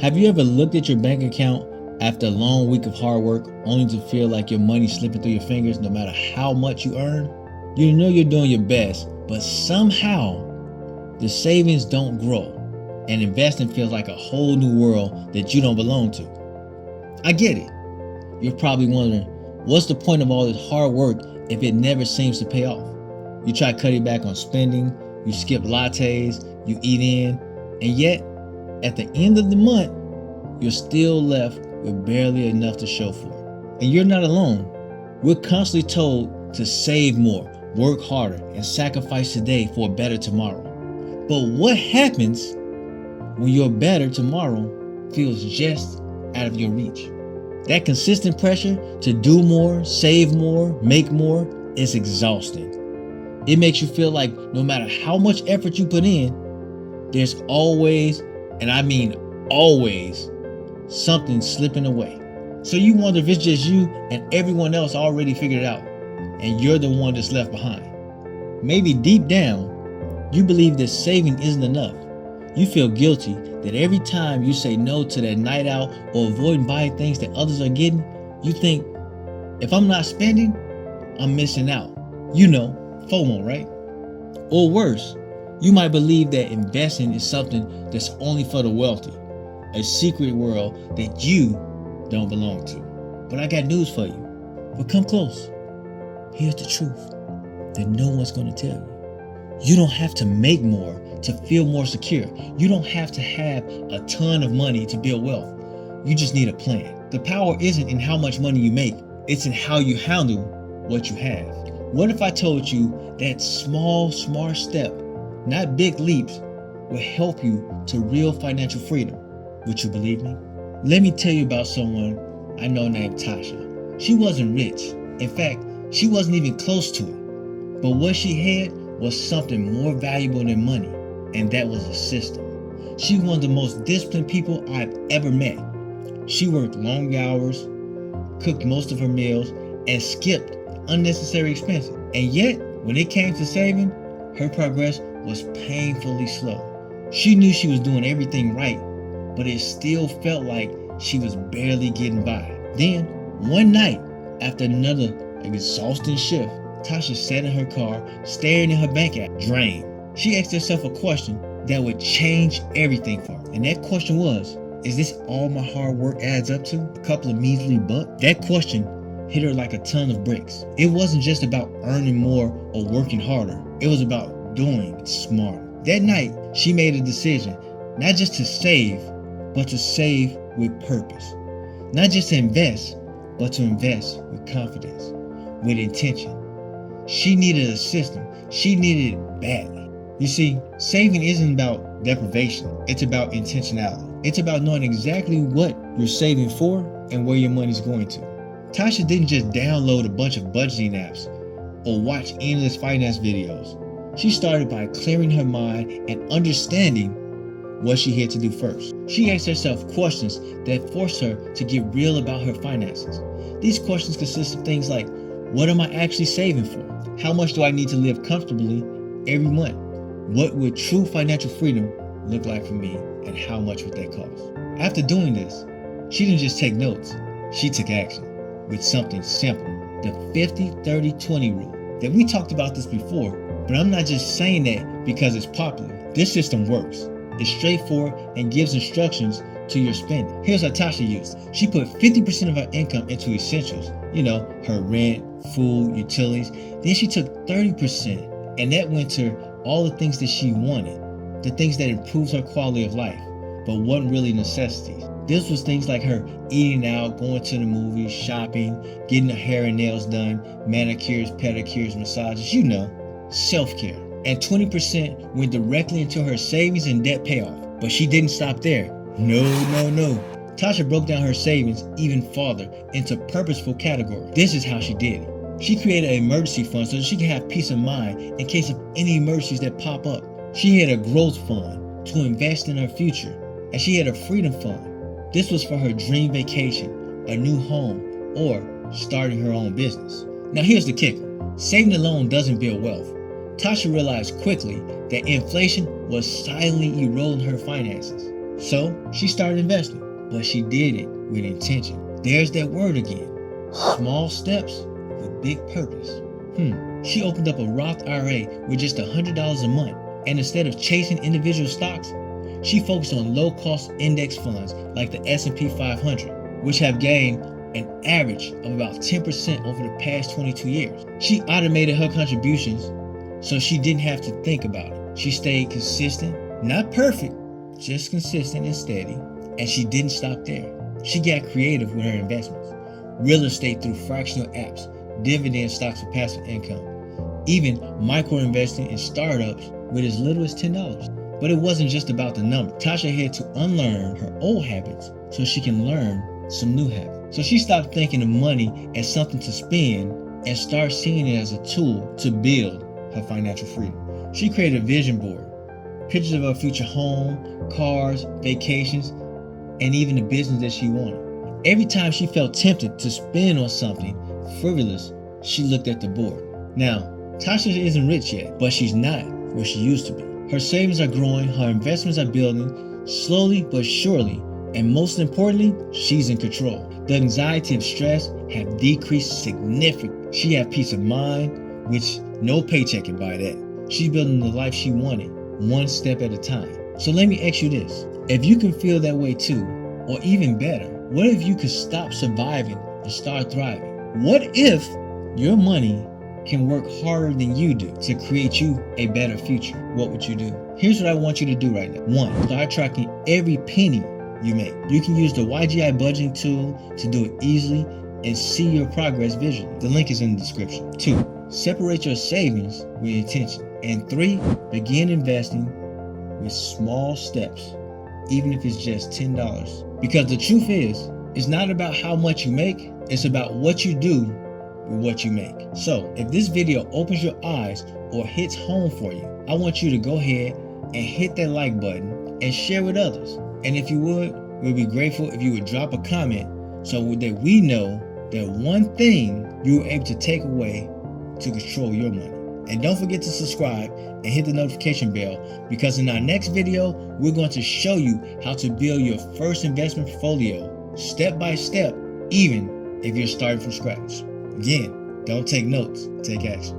Have you ever looked at your bank account after a long week of hard work only to feel like your money's slipping through your fingers no matter how much you earn? You know you're doing your best, but somehow the savings don't grow and investing feels like a whole new world that you don't belong to. I get it. You're probably wondering, what's the point of all this hard work if it never seems to pay off? You try cutting back on spending, you skip lattes, you eat in, and yet at the end of the month, you're still left with barely enough to show for it. And you're not alone. We're constantly told to save more, work harder, and sacrifice today for a better tomorrow. But what happens when your better tomorrow feels just out of your reach? That consistent pressure to do more, save more, make more is exhausting. It makes you feel like no matter how much effort you put in, there's always, and I mean always, something slipping away. So you wonder if it's just you and everyone else already figured it out, and you're the one that's left behind. Maybe deep down, you believe that saving isn't enough. You feel guilty that every time you say no to that night out or avoiding buying things that others are getting, you think, if I'm not spending, I'm missing out. You know, FOMO, right? Or worse, you might believe that investing is something that's only for the wealthy, a secret world that you don't belong to. But I got news for you. But come close. Here's the truth that no one's going to tell you. You don't have to make more to feel more secure. You don't have to have a ton of money to build wealth. You just need a plan. The power isn't in how much money you make. It's in how you handle what you have. What if I told you that small, smart step, not big leaps, will help you to real financial freedom? Would you believe me? Let me tell you about someone I know named Tasha. She wasn't rich. In fact, she wasn't even close to it. But what she had was something more valuable than money, and that was a system. She was one of the most disciplined people I've ever met. She worked long hours, cooked most of her meals, and skipped unnecessary expenses. And yet, when it came to saving, her progress was painfully slow. She knew she was doing everything right, but it still felt like she was barely getting by. Then, one night, after another exhausting shift, Tasha sat in her car, staring at her bank app, drained. She asked herself a question that would change everything for her. And that question was, is this all my hard work adds up to? A couple of measly bucks? That question hit her like a ton of bricks. It wasn't just about earning more or working harder. It was about doing it smarter. That night, she made a decision, not just to save, but to save with purpose. Not just to invest, but to invest with confidence, with intention. She needed a system. She needed it badly. You see, saving isn't about deprivation. It's about intentionality. It's about knowing exactly what you're saving for and where your money's going to. Tasha didn't just download a bunch of budgeting apps or watch endless finance videos. She started by clearing her mind and understanding what she had to do first. She asked herself questions that forced her to get real about her finances. These questions consist of things like, what am I actually saving for? How much do I need to live comfortably every month? What would true financial freedom look like for me, and how much would that cost? After doing this, she didn't just take notes, she took action with something simple, the 50-30-20 rule. That we talked about this before, but I'm not just saying that because it's popular. This system works. It's straightforward and gives instructions to your spending. Here's how Tasha used it. She put 50% of her income into essentials, her rent, food, utilities. Then she took 30%, and that went to all the things that she wanted, the things that improves her quality of life, but wasn't really necessities. This was things like her eating out, going to the movies, shopping, getting her hair and nails done, manicures, pedicures, massages, self-care. And 20% went directly into her savings and debt payoff. But she didn't stop there. No. Tasha broke down her savings even farther into purposeful categories. This is how she did it. She created an emergency fund so that she could have peace of mind in case of any emergencies that pop up. She had a growth fund to invest in her future. And she had a freedom fund. This was for her dream vacation, a new home, or starting her own business. Now here's the kicker. Saving alone doesn't build wealth. Tasha realized quickly that inflation was silently eroding her finances. So she started investing, but she did it with intention. There's that word again. Small steps with big purpose. She opened up a Roth IRA with just $100 a month, and instead of chasing individual stocks, she focused on low-cost index funds like the S&P 500, which have gained an average of about 10% over the past 22 years. She automated her contributions so she didn't have to think about it. She stayed consistent, not perfect, just consistent and steady, and she didn't stop there. She got creative with her investments. Real estate through fractional apps, dividend stocks for passive income, even micro-investing in startups with as little as $10. But it wasn't just about the number. Tasha had to unlearn her old habits so she can learn some new habits. So she stopped thinking of money as something to spend and started seeing it as a tool to build her financial freedom. She created a vision board, pictures of her future home, cars, vacations, and even the business that she wanted. Every time she felt tempted to spend on something frivolous, she looked at the board. Now, Tasha isn't rich yet, but she's not where she used to be. Her savings are growing, her investments are building, slowly but surely, and most importantly, she's in control. The anxiety and stress have decreased significantly. She has peace of mind, which no paycheck can buy that. She's building the life she wanted, one step at a time. So let me ask you this. If you can feel that way too, or even better, what if you could stop surviving and start thriving? What if your money can work harder than you do to create you a better future? What would you do? Here's what I want you to do right now. 1, start tracking every penny you make. You can use the YGI budgeting tool to do it easily and see your progress visually. The link is in the description. 2, separate your savings with intention. And 3, begin investing with small steps, even if it's just $10. Because the truth is, it's not about how much you make, it's about what you do with what you make. So if this video opens your eyes or hits home for you, I want you to go ahead and hit that like button and share with others. And if you would, we'd be grateful if you would drop a comment so that we know that one thing you were able to take away to control your money. And don't forget to subscribe and hit the notification bell, because in our next video, we're going to show you how to build your first investment portfolio step by step, even if you're starting from scratch. Again, don't take notes, take action.